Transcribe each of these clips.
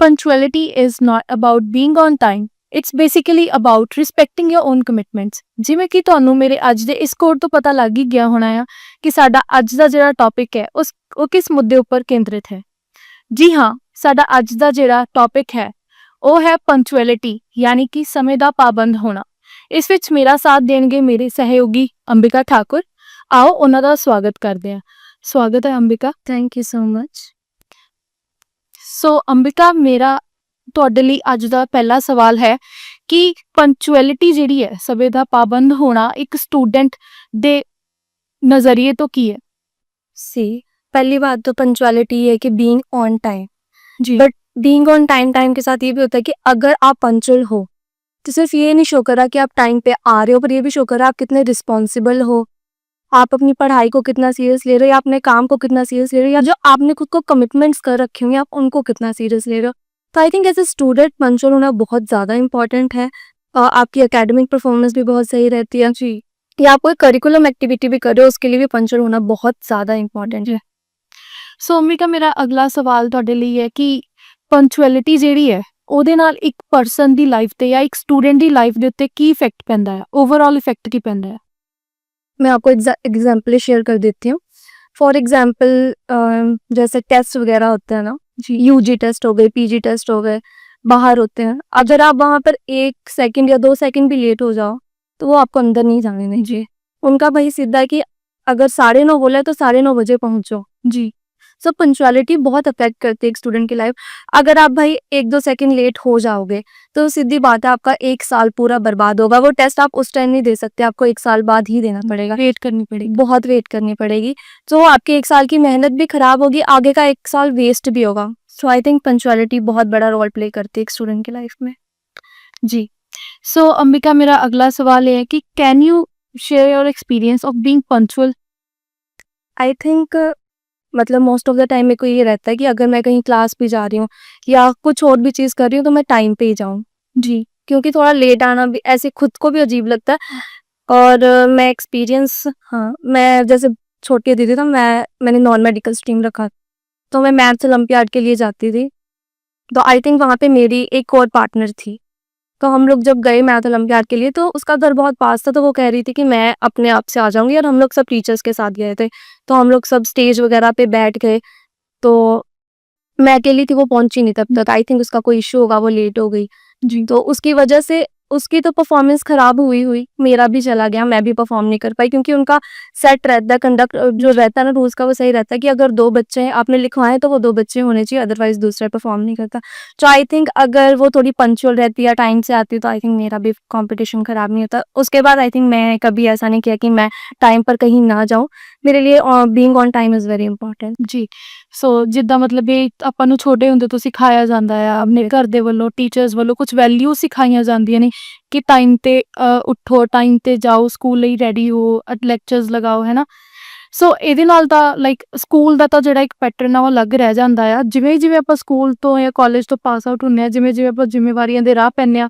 Punctuality is not about being on time. It's basically about respecting your own commitments. ਜਿਵੇਂ ਕਿ ਤੁਹਾਨੂੰ ਮੇਰੇ ਅੱਜ ਦੇ ਇਸ ਕੋਡ ਤੋਂ ਪਤਾ ਲੱਗ ਹੀ ਗਿਆ ਹੋਣਾ ਆ ਕਿ ਸਾਡਾ ਅੱਜ ਦਾ ਜਿਹੜਾ ਟੌਪਿਕ ਹੈ ਉਹ ਕਿਸ ਮੁੱਦੇ ਉੱਪਰ ਕੇਂਦਰਿਤ ਹੈ। ਜੀ ਹਾਂ, ਸਾਡਾ ਅੱਜ ਦਾ ਜਿਹੜਾ ਟੌਪਿਕ ਹੈ ਉਹ ਹੈ ਪੰਕਚੁਅਲਿਟੀ, ਯਾਨੀ ਕਿ ਸਮੇਂ ਦਾ ਪਾਬੰਦ ਹੋਣਾ। ਇਸ ਵਿੱਚ ਮੇਰਾ ਸਾਥ ਦੇਣਗੇ ਮੇਰੇ ਸਹਿਯੋਗੀ ਅੰਬਿਕਾ ਠਾਕੁਰ। ਆਓ ਉਹਨਾਂ ਦਾ ਸਵਾਗਤ ਕਰਦੇ ਹਾਂ। ਸਵਾਗਤ ਹੈ Ambika. Thank you so much. So Ambika, ਮੇਰਾ ਤੁਹਾਡੇ ਲਈ ਅੱਜ ਦਾ ਪਹਿਲਾ ਸਵਾਲ ਹੈ ਕਿ ਪੰਕਚੁਅਲਿਟੀ ਜਿਹੜੀ ਹੈ, ਸਮੇਂ ਦਾ ਪਾਬੰਦ ਹੋਣਾ, ਇੱਕ ਸਟੂडेंट ਦੇ नज़रिए तो की है। सी पहली बात तो पंक्चुअलिटी है कि बीइंग ऑन टाइम। जी। बट बीइंग ऑन टाइम के साथ ये भी होता है कि अगर आप पंक्चुअल हो तो सिर्फ ये नहीं शो कर रहा कि आप टाइम पे आ रहे हो, पर ये भी शो कर रहा है आप कितने रिस्पॉन्सिबल हो, आप अपनी पढ़ाई को कितना सीरियस ले रहे हो, या अपने काम को कितना सीरियस ले रहे हो, या जो आपने खुद को कमिटमेंट्स कर रखे होंगे आप उनको कितना सीरियस ले रहे हो। तो I think as a student punctual होना बहुत ज़्यादा इंपॉर्टेंट है। आपकी एकेडमिक परफॉर्मेंस भी बहुत सही रहती है जी। या आप कोई करिकुलम एक्टिविटी भी कर रहे हो उसके लिए भी पंक्चुअल होना बहुत ज़्यादा इंपॉर्टेंट है। ਸੋ ਅੰਬਿਕਾ, ਮੇਰਾ ਅਗਲਾ ਸਵਾਲ ਤੁਹਾਡੇ ਲਈ ਹੈ ਕਿ ਪੰਕਚੁਅਲਿਟੀ ਜਿਹੜੀ ਹੈ ਉਹਦੇ ਨਾਲ ਇੱਕ ਪਰਸਨ ਦੀ ਲਾਈਫ ਤੇ ਜਾਂ ਇੱਕ ਸਟੂਡੈਂਟ ਦੀ ਲਾਈਫ ਦੇ ਉੱਤੇ ਕੀ ਇਫੈਕਟ ਪੈਂਦਾ ਹੈ, ਓਵਰऑल ਇਫੈਕਟ ਕੀ ਪੈਂਦਾ ਹੈ? मैं आपको एग्जाम्पल शेयर कर देती हूँ। फॉर एग्जाम्पल जैसे टेस्ट वगैरह होते हैं ना, जी। यूजी टेस्ट हो गए, पीजी टेस्ट हो गए, बाहर होते हैं। अगर आप वहाँ पर 1 सेकंड या 2 सेकंड भी लेट हो जाओ तो वो आपको अंदर नहीं जाने देंगे। जी। उनका भाई सीधा है कि अगर 9:30 बोला है तो 9:30 बजे पहुँचो। जी। सो पंक्चुअलिटी बहुत अफेक्ट करती है एक स्टूडेंट की लाइफ। अगर आप भाई 1-2 सेकंड लेट हो जाओगे तो सीधी बात है आपका 1 साल पूरा बर्बाद होगा। वो टेस्ट आप उस टाइम नहीं दे सकते, आपको 1 साल बाद ही देना पड़ेगा, वेट करनी पड़ेगी। बहुत वेट करनी पड़ेगी। तो आपकी 1 साल की मेहनत भी खराब होगी, आगे का 1 साल वेस्ट भी होगा। सो आई थिंक पंक्चुअलिटी बहुत बड़ा रोल प्ले करती है एक स्टूडेंट की लाइफ में। जी। सो अंबिका, मेरा अगला सवाल ये है कि can you share your experience of being punctual? I think मतलब मोस्ट ऑफ द टाइम मेरे को ये रहता है कि अगर मैं कहीं क्लास भी जा रही हूँ या कुछ और भी चीज़ कर रही हूँ तो मैं टाइम पे ही जाऊँ। जी। क्योंकि थोड़ा लेट आना भी ऐसे खुद को भी अजीब लगता है। और मैं एक्सपीरियंस, हाँ, मैं जैसे छोटी होती थी तो मैंने नॉन मेडिकल स्ट्रीम रखा, तो मैं मैथ्स ओलंपियाड के लिए जाती थी। तो आई थिंक वहाँ पे मेरी एक और पार्टनर थी, तो हम लोग जब गए मैथ ओलंपियाड के लिए तो उसका घर बहुत पास था, तो वो कह रही थी कि मैं अपने आप से आ जाऊंगी, और हम लोग सब टीचर्स के साथ गए थे। तो हम लोग सब स्टेज वगैरह पे बैठ गए, तो मैं अकेली थी, वो पहुंची नहीं तब तक। आई थिंक उसका कोई इशू होगा, वो लेट हो गई। जी। तो उसकी वजह से उसकी तो परफॉर्मेंस खराब हुई, मेरा भी चला गया, मैं भी परफॉर्म नहीं कर पाई, क्योंकि उनका सेट रहता है, कंडक्ट जो रहता है ना रूल्स का, वो सही रहता है कि अगर 2 बच्चे हैं आपने लिखवाए तो वो 2 बच्चे होने चाहिए, अदरवाइज दूसरा परफॉर्म नहीं करता। तो आई थिंक अगर वो थोड़ी पंक्चुअल रहती या टाइम से आती तो आई थिंक मेरा भी कॉम्पिटिशन खराब नहीं होता। उसके बाद आई थिंक मैं कभी ऐसा नहीं किया कि मैं टाइम पर कहीं ना जाऊँ। मेरे लिए being on time is very important. ਜੀ। ਸੋ ਜਿੱਦਾਂ ਮਤਲਬ ਇਹ ਆਪਾਂ ਨੂੰ ਛੋਟੇ ਹੁੰਦੇ ਤੋਂ ਸਿਖਾਇਆ ਜਾਂਦਾ ਆ, ਆਪਣੇ ਘਰ ਦੇ ਵੱਲੋਂ, ਟੀਚਰਸ ਵੱਲੋਂ ਕੁਝ ਵੈਲਿਊ ਸਿਖਾਈਆਂ ਜਾਂਦੀਆਂ ਨੇ ਕਿ ਟਾਈਮ ਤੇ ਉੱਠੋ, ਟਾਈਮ ਤੇ ਜਾਓ, ਸਕੂਲ ਲਈ ਰੈਡੀ ਹੋ, ਲੈਕਚਰਸ ਲਗਾਓ, ਹੈ ਨਾ। ਸੋ ਇਹਦੇ ਨਾਲ ਤਾਂ ਲਾਈਕ ਸਕੂਲ ਦਾ ਤਾਂ ਜਿਹੜਾ ਇੱਕ ਪੈਟਰਨ ਆ ਉਹ ਅਲੱਗ ਰਹਿ ਜਾਂਦਾ ਆ। ਜਿਵੇਂ ਜਿਵੇਂ ਆਪਾਂ ਸਕੂਲ ਤੋਂ ਜਾਂ ਕਾਲਜ ਤੋਂ ਪਾਸ ਆਊਟ ਹੁੰਦੇ ਹਾਂ, ਜਿਵੇਂ ਜਿਵੇਂ ਆਪਾਂ ਜ਼ਿੰਮੇਵਾਰੀਆਂ ਦੇ ਰਾਹ ਪੈਂਦੇ ਹਾਂ,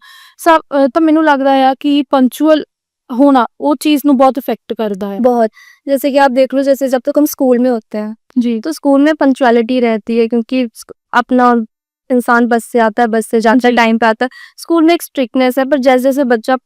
ਤਾਂ ਮੈਨੂੰ ਲੱਗਦਾ ਆ ਕਿ ਪੰਕਚੁਅਲ होना वो चीज़ ਨੂੰ बहुत इफेक्ट करता है। बहुत, जैसे कि आप देख लो, जैसे जब तक हम स्कूल में होते हैं जी। तो स्कूल में पंक्चुअलिटी रहती है, क्योंकि अपना इंसान बस से आता है, बस से जाता है, जी। टाइम पे आता है। स्कूल में एक स्ट्रिक्टनेस है, पर जैसे जैसे बच्चा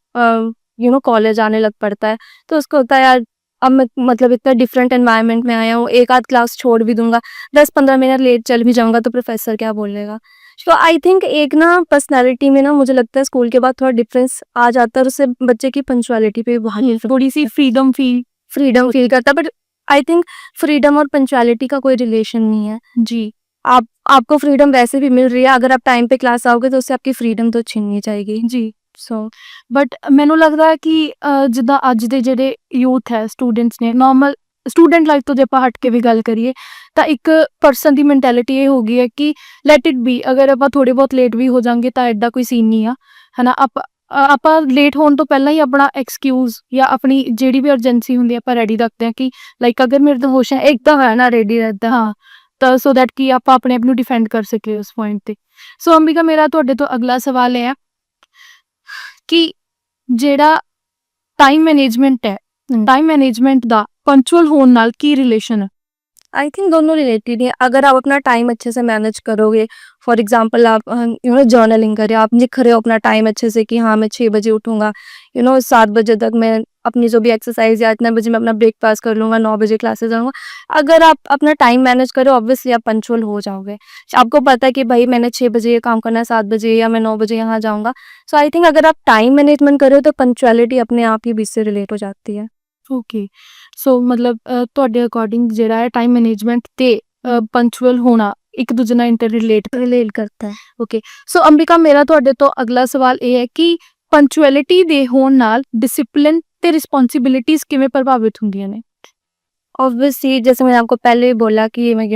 कॉलेज आने लग पड़ता है तो उसको होता है यार अब मैं मतलब इतना डिफरेंट एनवायरनमेंट में आया हूँ, एक आध क्लास छोड़ भी दूंगा, 10-15 मिनट लेट चल भी जाऊंगा तो प्रोफेसर क्या बोलेगा। तो आई थिंक एक ना पर्सनैलिटी में ना मुझे लगता है स्कूल के बाद थोड़ा डिफरेंस आ जाता है, और उससे बच्चे की पंक्चुअलिटी पे बहुत थोड़ी सी फ्रीडम फील करता है। बट आई थिंक फ्रीडम और पंक्चुअलिटी का कोई रिलेशन नहीं है। जी। आपको फ्रीडम वैसे भी मिल रही है, अगर आप टाइम पे क्लास आओगे तो उससे आपकी फ्रीडम तो छीननी जाएगी। जी। सो ਬਟ ਮੈਨੂੰ ਲੱਗਦਾ ਹੈ ਕਿ ਜਿੱਦਾਂ ਅੱਜ ਦੇ ਜਿਹੜੇ ਯੂਥ ਹੈ, ਸਟੂਡੈਂਟਸ ਨੇ, ਨੋਰਮਲ ਸਟੂਡੈਂਟ ਲਾਈਫ ਤੋਂ ਜੇ ਆਪਾਂ ਹਟ ਕੇ ਵੀ ਗੱਲ ਕਰੀਏ ਤਾਂ ਇੱਕ ਪਰਸਨ ਦੀ ਮੈਂਟੈਲਿਟੀ ਇਹ ਹੋ ਗਈ ਹੈ ਕਿ ਲੈਟ ਇਟ ਬੀ, ਅਗਰ ਆਪਾਂ ਥੋੜੇ ਬਹੁਤ ਲੇਟ ਵੀ ਹੋ ਜਾਵਾਂਗੇ ਤਾਂ ਐਡਾ ਕੋਈ ਸੀਨ ਨਹੀਂ ਆ, ਹੈ ਨਾ। ਆਪਾਂ ਲੇਟ ਹੋਣ ਤੋਂ ਪਹਿਲਾਂ ਹੀ ਆਪਣਾ ਐਕਸਕਿਊਜ਼ ਜਾਂ ਆਪਣੀ ਜਿਹੜੀ ਵੀ ਅਰਜੈਂਸੀ ਹੁੰਦੀ ਹੈ ਆਪਾਂ ਰੈਡੀ ਰੱਖਦੇ ਹਾਂ ਕਿ ਲਾਈਕ ਅਗਰ ਮੇਰੇ ਤੋਂ ਹੋਸ਼ ਹੈ ਇੱਕਦਮ ਹੈ ਨਾ ਰੈਡੀ ਰਹਿੰਦਾ, ਹਾਂ, ਤਾਂ ਸੋ ਦੈਟ ਕਿ ਆਪਾਂ ਆਪਣੇ ਆਪ ਨੂੰ ਡਿਫੈਂਡ ਕਰ ਸਕੀਏ ਉਸ ਪੁਆਇੰਟ 'ਤੇ। ਸੋ ਅੰਬਿਕਾ, ਮੇਰਾ ਤੁਹਾਡੇ ਤੋਂ ਅਗਲਾ ਸਵਾਲ ਇਹ ਹੈ ਕਿ ਜਿਹੜਾ ਟਾਈਮ ਮੈਨੇਜਮੈਂਟ ਹੈ, ਟਾਈਮ ਮੈਨੇਜਮੈਂਟ ਦਾ ਪੰਕਚੁਅਲ ਹੋਣ ਨਾਲ ਕੀ ਰਿਲੇਸ਼ਨ ਹੈ? आई थिंक दोनों रिलेटेड है। अगर आप अपना टाइम अच्छे से मैनेज करोगे, फॉर एग्जांपल आप जर्नलिंग करें, आप लिख रहे हो अपना टाइम अच्छे से कि हाँ मैं 6 बजे उठूँगा, 7 बजे तक मैं अपनी जो भी एक्सरसाइज़ या इतने बजे मैं अपना ब्रेकफ़ास्ट कर लूँगा, 9 बजे क्लासेस जाऊँगा। अगर आप अपना टाइम मैनेज करो ऑब्वियसली आप पंक्चुअल हो जाओगे। आपको पता है कि भई मैंने 6 बजे ये काम करना है, 7 बजे या मैं 9 बजे यहाँ जाऊँगा। सो आई थिंक अगर आप टाइम मैनेजमेंट कर रहे हो तो पंक्चुअलिटी अपने आप ही बीच से रिलेट हो जाती है। ਓਕੇ। ਸੋ ਮਤਲਬ ਤੁਹਾਡੇ ਅਕੋਰਡਿੰਗ ਜਿਹੜਾ ਹੈ ਟਾਈਮ ਮੈਨੇਜਮੈਂਟ ਤੇ ਪੰਕਚੁਅਲ ਹੋਣਾ ਇੱਕ ਦੂਜੇ ਨਾਲ ਇੰਟਰ ਰਿਲੇਟ रिलेट करता है। ਓਕੇ। ਸੋ ਅੰਬਿਕਾ ਮੇਰਾ ਤੁਹਾਡੇ ਤੋਂ ਅਗਲਾ ਸਵਾਲ ਇਹ ਹੈ ਕਿ ਪੰਕਚੁਅਲਿਟੀ ਦੇ ਹੋਣ ਨਾਲ ਡਿਸਿਪਲਿਨ ਤੇ ਰਿਸਪੌਂਸਿਬਿਲਿਟੀਜ਼ ਕਿਵੇਂ ਪ੍ਰਭਾਵਿਤ ਹੁੰਦੀਆਂ ਨੇ? ऑब्वियसली जैसे मैंने आपको पहले ही बोला कि मैं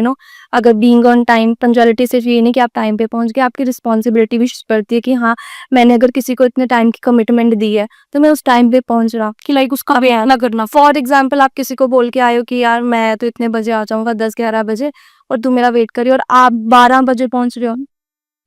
अगर बीइंग ऑन टाइम, पंक्चुअलिटी सिर्फ ये नहीं कि आप टाइम पे पहुंच गए, आपकी रिस्पॉन्सिबिलिटी भी पड़ती है कि हाँ मैंने अगर किसी को इतने टाइम की कमिटमेंट दी है तो मैं उस टाइम पे पहुंच रहा ਕਿ ਲਾਈਕ उसका अब बयान ना करना। फॉर एग्जाम्पल आप किसी को बोल के आए हो कि यार मैं तो इतने बजे आ जाऊंगा, 10-11 बजे, और तुम मेरा वेट करिए और आप 12 बजे पहुंच रहे हो,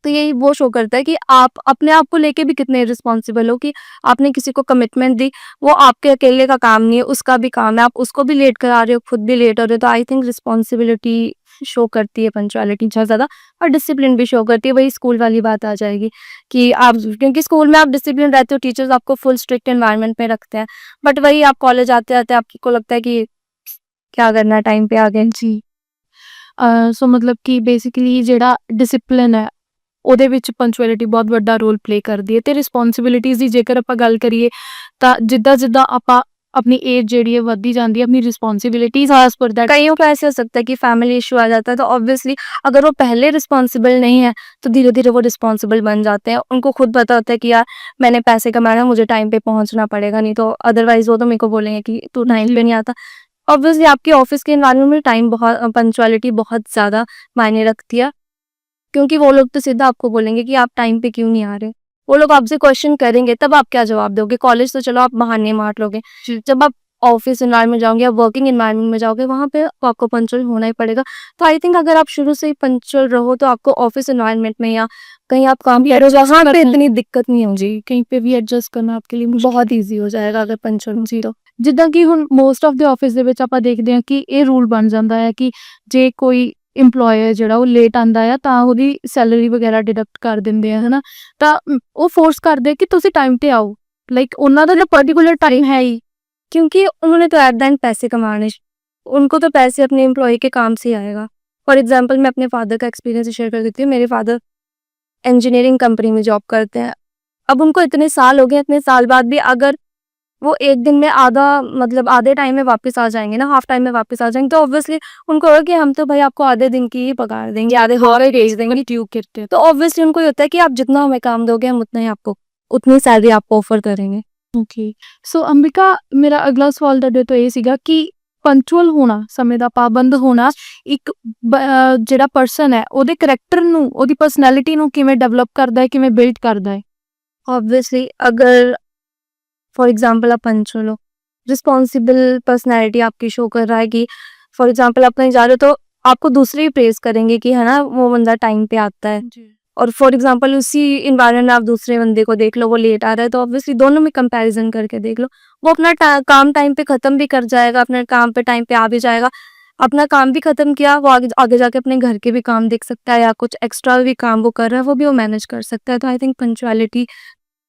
तो यही वो शो करता है कि आप अपने आप को लेके भी कितने रिस्पॉन्सिबल हो कि आपने किसी को कमिटमेंट दी। वो आपके अकेले का काम नहीं है, उसका भी काम है, आप उसको भी लेट करा रहे हो, खुद भी लेट हो रहे हो। तो आई थिंक रिस्पॉन्सिबिलिटी शो करती है पंक्चुअलिटी बहुत ज़्यादा, और डिसिप्लिन भी शो करती है। वही स्कूल वाली बात आ जाएगी कि आप, क्योंकि स्कूल में आप डिसिप्लिन रहते हो, टीचर्स आपको फुल स्ट्रिक्ट एनवायरनमेंट में रखते हैं, बट वही आप कॉलेज आते आते आपको लगता है कि क्या करना है, टाइम पे आ गए। ਜੀ। ਸੋ ਮਤਲਬ ਕਿ ਬੇਸਿਕਲੀ ਜਿਹੜਾ ਡਿਸਿਪਲਿਨ ਹੈ ਉਹਦੇ ਵਿੱਚ ਪੰਕਚੁਅਲਿਟੀ ਬਹੁਤ ਵੱਡਾ ਰੋਲ ਪਲੇ ਕਰਦੀ ਹੈ ਤੇ ਰਿਸਪੌਂਸਿਬਿਲਿਟੀਜ਼ ਦੀ ਜੇਕਰ ਆਪਾਂ ਗੱਲ ਕਰੀਏ ਤਾਂ ਜਿੱਦਾਂ ਆਪਾਂ ਆਪਣੀ ਏਜ ਜਿਹੜੀ ਹੈ ਵੱਧਦੀ ਜਾਂਦੀ ਹੈ ਆਪਣੀ ਰਿਸਪੌਂਸਿਬਿਲਿटीज एज पर दैट कईयों का ऐसे हो सकता है कि फैमिली इशू आ जाता है, तो ऑब्वियसली अगर वो पहले रिस्पॉन्सिबल नहीं है तो धीरे धीरे वो रिस्पॉन्सिबल बन जाते हैं। उनको खुद पता होता है कि यार मैंने पैसे कमाना है, मुझे टाइम पे पहुंचना पड़ेगा, नहीं तो अदरवाइज वो तो मेरे को बोलेंगे कि तू टाइम पे नहीं आता। ऑब्वियसली आपके ऑफिस के एनवायरनमेंट में टाइम बहुत, पंक्चुअलिटी बहुत ज़्यादा मायने रखती है, क्योंकि वो लोग तो सीधा आपको बोलेंगे कि आप टाइम पे क्यों नहीं आ रहे। वो लोग आपसे क्वेश्चन करेंगे तब आप क्या जवाब दोगे। कॉलेज तो चलो आप बहाने मार लोगे, जब आप ऑफिस एनवायरनमेंट में जाओगे या वर्किंग एनवायरनमेंट में जाओगे वहाँ पे आपको पंक्चुअल होना ही पड़ेगा। तो आई थिंक अगर आप शुरू से ही पंक्चुअल रहो तो आपको ऑफिस एनवायरनमेंट में या कहीं आप काम कर रहे हो वहाँ पे इतनी दिक्कत नहीं होगी, ਜੀ ਕहीं पे भी ਐਡਜਸਟ ਕਰਨਾ आपके लिए बहुत ईजी हो जाएगा अगर पंक्चुअल हो तो। ਜਿੱਦਾਂ ਕਿ ਹੁਣ ਮੋਸਟ ਆਫ ਦੇ ਆਫਿਸ ਦੇ ਵਿੱਚ ਆਪਾਂ ਦੇਖਦੇ ਹਾਂ ਕਿ ਇਹ ਰੂਲ ਬਣ ਜਾਂਦਾ ਹੈ ਕਿ ਜੇ ਕੋਈ EMPLOYER ਜਿਹੜਾ ਉਹ ਲੇਟ ਆਂਦਾ ਆ ਤਾਂ ਉਹਦੀ ਸੈਲਰੀ ਵਗੈਰਾ ਡਿਡਕਟ ਕਰ ਦਿੰਦੇ ਆ ਹਨਾ। ਤਾਂ ਉਹ ਫੋਰਸ ਕਰਦੇ ਆ ਕਿ ਤੁਸੀਂ ਟਾਈਮ ਤੇ ਆਓ, ਲਾਈਕ ਉਹਨਾਂ ਦਾ ਜੋ ਪਾਰਟਿਕੂਲਰ ਟਾਈਮ है ही। क्योंकि उन्होंने तो एट द एंड पैसे कमाने, उनको तो पैसे अपने एम्प्लॉय के काम से ही आएगा। फॉर एग्जांपल मैं अपने फादर का एक्सपीरियंस शेयर कर देती हूँ। मेरे फादर इंजीनियरिंग कंपनी में जॉब करते हैं। अब उनको इतने साल हो गए, इतने साल बाद भी अगर वो एक दिन में आधा, मतलब आधे टाइम में वापस आ जाएंगे ना, हाफ टाइम में वापस आ जाएंगे, तो ऑब्वियसली उनको होगा कि हम तो भाई आपको आधे दिन की ही पगार देंगे, आधे हाफ भेज देंगे, ट्यूब करते हैं। तो ऑब्वियसली उनको ये होता है कि आप जितना हमें काम दोगे हम उतना ही आपको, उतनी सैलरी आपको ऑफर करेंगे। ਓਕੇ। ਸੋ ਅੰਬਿਕਾ ਮੇਰਾ ਅਗਲਾ ਸਵਾਲ ਤੁਹਾਡੇ ਤੋਂ ਇਹ ਸੀਗਾ ਕਿ ਪੰਕਚੁਅਲ ਹੋਣਾ, ਸਮੇਂ ਦਾ ਪਾਬੰਦ ਹੋਣਾ ਇੱਕ ਜਿਹੜਾ ਪਰਸਨ ਹੈ ਉਹਦੇ ਕਰੈਕਟਰ ਨੂੰ, ਉਹਦੀ ਪਰਸਨੈਲਿਟੀ ਨੂੰ ਕਿਵੇਂ ਡਿਵੈਲਪ ਕਰਦਾ ਹੈ, ਕਿਵੇਂ ਬਿਲਡ ਕਰਦਾ ਹੈ? ऑब्वियसली अगर फॉर एग्जांपल आप पंक्चुअल हो, रिस्पॉन्सिबल पर्सनैलिटी आपकी शो कर रहा है कि फॉर एग्जांपल आप कहीं जा रहे हो तो आपको दूसरे ही प्रेज करेंगे कि है ना वो बंदा टाइम पे आता है, ਜੀ और फॉर एग्जांपल उसी इन्वायरमेंट में आप दूसरे बंदे को देख लो वो लेट आ रहा है, तो ऑब्वियसली दोनों में कंपैरिजन करके देख लो। वो अपना काम टाइम पे खत्म भी कर जाएगा, अपने काम पे टाइम पे आ भी जाएगा, अपना काम भी खत्म किया, वो आगे आगे जाके अपने घर के भी काम देख सकता है, या कुछ एक्स्ट्रा भी काम वो कर रहा है वो भी वो मैनेज कर सकता है। तो आई थिंक पंक्चुअलिटी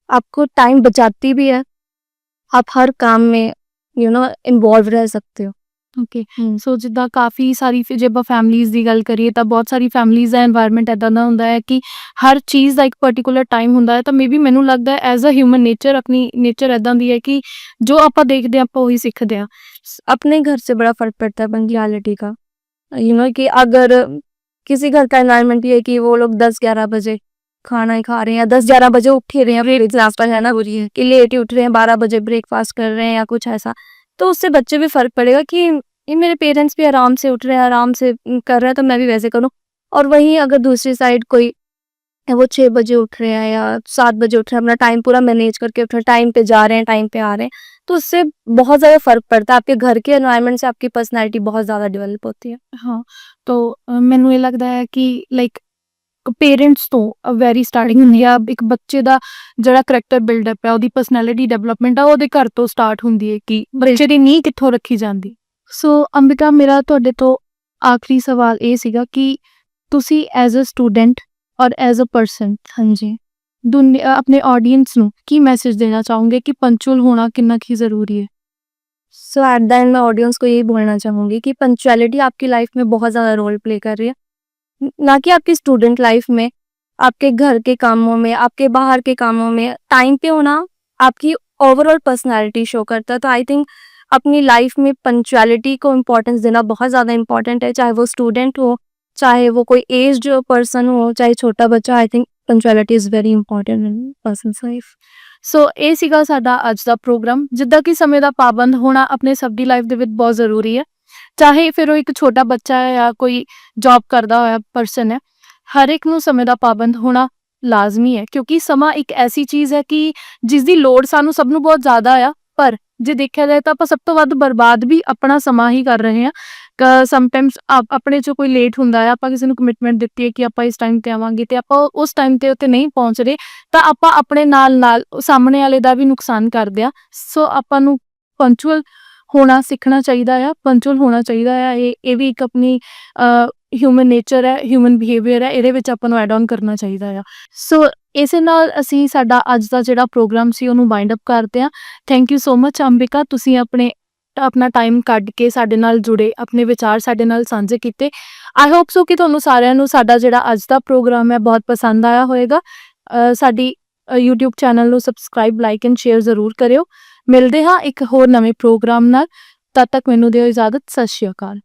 आपको टाइम बचाती भी है, आप हर काम में इन्वॉल्व रह सकते हो। ਓਕੇ। ਸੋ ਜਿੱਦਾਂ ਕਾਫੀ ਸਾਰੀ ਜੇ ਆਪਾਂ ਫੈਮਲੀਜ਼ ਦੀ ਗੱਲ ਕਰੀਏ ਤਾਂ ਬਹੁਤ ਸਾਰੀ ਫੈਮਲੀਜ਼ ਦਾ এনवायरमेंट ਇੱਦਾਂ ਦਾ ਹੁੰਦਾ ਹੈ ਕਿ ਹਰ ਚੀਜ਼ ਦਾ ਇੱਕ ਪਾਰਟਿਕੂਲਰ ਟਾਈਮ ਹੁੰਦਾ ਹੈ। ਤਾਂ ਮੇਬੀ ਮੈਨੂੰ ਲੱਗਦਾ ਹੈ ਐਜ਼ ਅ ਹਿਊਮਨ ਨੇਚਰ, ਆਪਣੀ ਨੇਚਰ ਇੱਦਾਂ ਦੀ ਹੈ ਕਿ ਜੋ ਆਪਾਂ ਦੇਖਦੇ ਹਾਂ ਆਪਾਂ ਉਹੀ ਸਿੱਖਦੇ ਹਾਂ। अपने घर से बड़ा फर्क पड़ता है पंक्चुअलिटी का। कि अगर किसी घर का एनवायरनमेंट ये है कि वो लोग 10-11 बजे खाना ही खा रहे हैं, या 10-11 बजे उठ ही रहे हैं, फॉर एग्जाम्पल है ना वो ये कि लेट ही उठ रहे हैं, 12 बजे ब्रेकफास्ट कर रहे हैं या कुछ ऐसा, तो उससे बच्चे भी फर्क पड़ेगा कि ये मेरे पेरेंट्स भी आराम से उठ रहे हैं, आराम से कर रहे हैं, तो मैं भी वैसे करूँ। और वहीं अगर दूसरी साइड कोई वो 6 बजे उठ रहे हैं या 7 बजे उठ रहे हैं, अपना टाइम पूरा मैनेज करके उठ रहे हैं, टाइम पे जा रहे हैं, टाइम पे आ रहे हैं, तो उससे बहुत ज़्यादा फ़र्क पड़ता है। आपके घर के एनवायरनमेंट से आपकी पर्सनैलिटी बहुत ज़्यादा डेवलप होती है। ਹਾਂ। ਤਾਂ ਮੈਨੂੰ ਇਹ ਲੱਗਦਾ ਹੈ ਕਿ ਲਾਈਕ ਪੇਰੈਂਟਸ ਤੋਂ ਵੈਰੀ ਸਟਾਰਟਿੰਗ ਹੁੰਦੀ ਆ ਇੱਕ ਬੱਚੇ ਦਾ ਜਿਹੜਾ ਕਰੈਕਟਰ ਬਿਲਡਅਪ ਹੈ, ਉਹਦੀ ਪਰਸਨੈਲਿਟੀ ਡਿਵੈਲਪਮੈਂਟ ਆ ਉਹਦੇ ਘਰ ਤੋਂ ਸਟਾਰਟ ਹੁੰਦੀ ਹੈ ਕਿ ਬੱਚੇ ਦੀ ਨੀਂਹ ਕਿੱਥੋਂ ਰੱਖੀ ਜਾਂਦੀ। ਸੋ ਅੰਬਿਕਾ ਮੇਰਾ ਤੁਹਾਡੇ ਤੋਂ ਆਖਰੀ ਸਵਾਲ ਇਹ ਸੀਗਾ ਕਿ ਤੁਸੀਂ ਐਜ਼ ਅ ਸਟੂਡੈਂਟ ਔਰ ਐਜ਼ ਅ ਪਰਸਨ ਹਾਂਜੀ ਆਪਣੇ ਆਡੀਅנס ਨੂੰ ਕੀ ਮੈਸੇਜ ਦੇਣਾ ਚਾਹੋਗੇ ਕਿ पंक्चुअल होना कितना ही ज़रूरी है? सो एट द एंड मैं ऑडियंस को यही बोलना चाहूँगी कि पंक्चुअलिटी आपकी लाइफ में बहुत ज़्यादा रोल प्ले कर रही है। ना कि आपकी स्टूडेंट लाइफ में, आपके घर के कामों में, आपके बाहर के कामों में टाइम पे होना आपकी ओवरऑल पर्सनैलिटी शो करता है। तो आई थिंक अपनी लाइफ में पंक्चुअलिटी को इम्पोर्टेंस देना बहुत ज़्यादा इम्पोर्टेंट है, चाहे वो स्टूडेंट हो, चाहे वो कोई एज्ड पर्सन हो, चाहे छोटा बच्चा। I think punctuality is very important in person's life. So ਇਹ ਸੀਗਾ ਸਾਡਾ ਅੱਜ ਦਾ ਪ੍ਰੋਗਰਾਮ ਜਿੱਦਾਂ ਕਿ ਸਮੇਂ ਦਾ ਪਾਬੰਦ ਹੋਣਾ ਆਪਣੇ ਸਭ ਦੀ ਲਾਈਫ ਦੇ ਵਿੱਚ ਬਹੁਤ ਜ਼ਰੂਰੀ ਹੈ ਚਾਹੇ ਫਿਰ ਉਹ ਇੱਕ ਛੋਟਾ ਬੱਚਾ ਹੈ ਜਾਂ ਕੋਈ ਜੌਬ ਕਰਦਾ ਹੋਇਆ ਪਰਸਨ ਹੈ ਹਰ ਇੱਕ ਨੂੰ ਸਮੇਂ ਦਾ ਪਾਬੰਦ ਹੋਣਾ ਲਾਜ਼ਮੀ ਹੈ ਕਿਉਂਕਿ ਸਮਾਂ ਇੱਕ ਐਸੀ ਚੀਜ਼ ਹੈ ਕਿ ਜਿਸ ਦੀ ਲੋੜ ਸਾਨੂੰ ਸਭ ਨੂੰ ਬਹੁਤ ਜ਼ਿਆਦਾ ਆ ਪਰ ਜੇ ਦੇਖਿਆ ਜਾਏ ਤਾਂ ਆਪਾਂ ਸਭ ਤੋਂ ਵੱਧ ਬਰਬਾਦ ਵੀ ਆਪਣਾ ਸਮਾਂ ਹੀ ਕਰ ਰਹੇ ਹਾਂ ਸਮਟਾਈਮਸ ਆਪਣੇ 'ਚੋਂ ਕੋਈ ਲੇਟ ਹੁੰਦਾ ਹੈ ਆਪਾਂ ਕਿਸੇ ਨੂੰ ਕਮਿਟਮੈਂਟ ਦਿੱਤੀ ਹੈ ਕਿ ਆਪਾਂ ਇਸ ਟਾਈਮ 'ਤੇ ਆਵਾਂਗੇ ਅਤੇ ਆਪਾਂ ਉਸ ਟਾਈਮ 'ਤੇ ਉੱਥੇ ਨਹੀਂ ਪਹੁੰਚ ਰਹੇ ਤਾਂ ਆਪਾਂ ਆਪਣੇ ਨਾਲ ਸਾਹਮਣੇ ਵਾਲੇ ਦਾ ਵੀ ਨੁਕਸਾਨ ਕਰਦੇ ਆ ਸੋ ਆਪਾਂ ਨੂੰ ਪੰਕਚੁਅਲ ਹੋਣਾ ਸਿੱਖਣਾ ਚਾਹੀਦਾ ਆ ਪੰਕਚੁਅਲ ਹੋਣਾ ਚਾਹੀਦਾ ਆ ਇਹ ਵੀ ਇੱਕ ਆਪਣੀ ਹਿਊਮਨ ਨੇਚਰ ਹੈ ਹਿਊਮਨ ਬਿਹੇਵੀਅਰ ਹੈ ਇਹਦੇ ਵਿੱਚ ਆਪਾਂ ਨੂੰ ਐਡ ਔਨ ਕਰਨਾ ਚਾਹੀਦਾ ਆ ਸੋ ਇਸੇ ਨਾਲ ਅਸੀਂ ਸਾਡਾ ਅੱਜ ਦਾ ਜਿਹੜਾ ਪ੍ਰੋਗਰਾਮ ਸੀ ਉਹਨੂੰ ਵਾਈਂਡ ਅਪ ਕਰਦੇ ਹਾਂ thank you so much Ambika ਤੁਸੀਂ ਆਪਣਾ ਟਾਈਮ ਕੱਢ ਕੇ ਸਾਡੇ ਨਾਲ ਜੁੜੇ ਆਪਣੇ ਵਿਚਾਰ ਸਾਡੇ ਨਾਲ ਸਾਂਝੇ ਕੀਤੇ ਆਈ ਹੋਪ ਸੋ ਕਿ ਤੁਹਾਨੂੰ ਸਾਰਿਆਂ ਨੂੰ ਸਾਡਾ ਜਿਹੜਾ ਅੱਜ ਦਾ ਪ੍ਰੋਗਰਾਮ ਹੈ ਬਹੁਤ ਪਸੰਦ ਆਇਆ ਹੋਵੇਗਾ ਸਾਡੀ YouTube ਚੈਨਲ ਨੂੰ ਸਬਸਕ੍ਰਾਈਬ ਲਾਈਕ ਐਂਡ ਸ਼ੇਅਰ ਜ਼ਰੂਰ ਕਰਿਓ ਮਿਲਦੇ ਹਾਂ ਇੱਕ ਹੋਰ ਨਵੇਂ ਪ੍ਰੋਗਰਾਮ ਨਾਲ ਤਦ ਤੱਕ ਮੈਨੂੰ ਦਿਓ ਇਜਾਜ਼ਤ ਸਤਿ ਸ਼੍ਰੀ ਅਕਾਲ